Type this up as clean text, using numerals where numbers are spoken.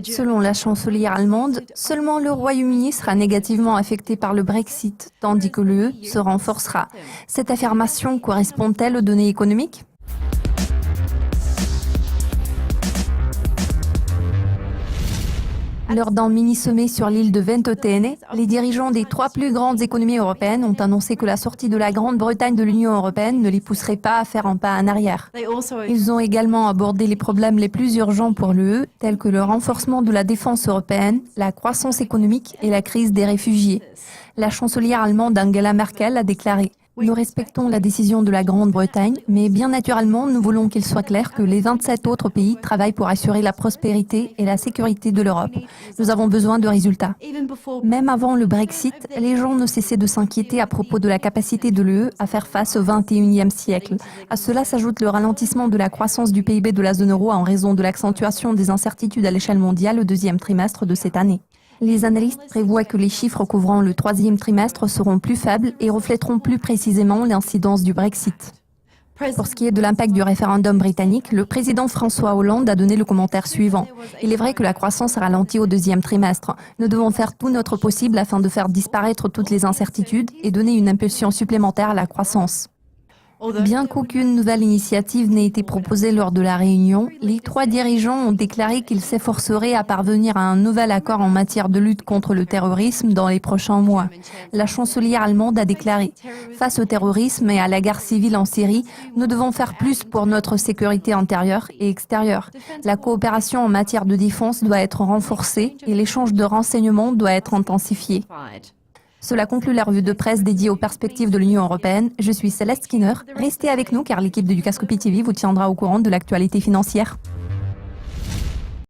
Selon la chancelière allemande, seulement le Royaume-Uni sera négativement affecté par le Brexit, tandis que l'UE se renforcera. Cette affirmation correspond-elle aux données économiques ? Lors d'un mini-sommet sur l'île de Ventotene, les dirigeants des 3 plus grandes économies européennes ont annoncé que la sortie de la Grande-Bretagne de l'Union européenne ne les pousserait pas à faire un pas en arrière. Ils ont également abordé les problèmes les plus urgents pour l'UE, tels que le renforcement de la défense européenne, la croissance économique et la crise des réfugiés. La chancelière allemande Angela Merkel a déclaré: nous respectons la décision de la Grande-Bretagne, mais bien naturellement, nous voulons qu'il soit clair que les 27 autres pays travaillent pour assurer la prospérité et la sécurité de l'Europe. Nous avons besoin de résultats. Même avant le Brexit, les gens ne cessaient de s'inquiéter à propos de la capacité de l'UE à faire face au XXIe siècle. À cela s'ajoute le ralentissement de la croissance du PIB de la zone euro en raison de l'accentuation des incertitudes à l'échelle mondiale au 2e trimestre de cette année. Les analystes prévoient que les chiffres couvrant le 3e trimestre seront plus faibles et reflèteront plus précisément l'incidence du Brexit. Pour ce qui est de l'impact du référendum britannique, le président François Hollande a donné le commentaire suivant. Il est vrai que la croissance ralentit au 2e trimestre. Nous devons faire tout notre possible afin de faire disparaître toutes les incertitudes et donner une impulsion supplémentaire à la croissance. Bien qu'aucune nouvelle initiative n'ait été proposée lors de la réunion, les 3 dirigeants ont déclaré qu'ils s'efforceraient à parvenir à un nouvel accord en matière de lutte contre le terrorisme dans les prochains mois. La chancelière allemande a déclaré: face au terrorisme et à la guerre civile en Syrie, nous devons faire plus pour notre sécurité intérieure et extérieure. La coopération en matière de défense doit être renforcée et l'échange de renseignements doit être intensifié. Cela conclut la revue de presse dédiée aux perspectives de l'Union européenne. Je suis Céleste Skinner. Restez avec nous car l'équipe de Dukascopy TV vous tiendra au courant de l'actualité financière.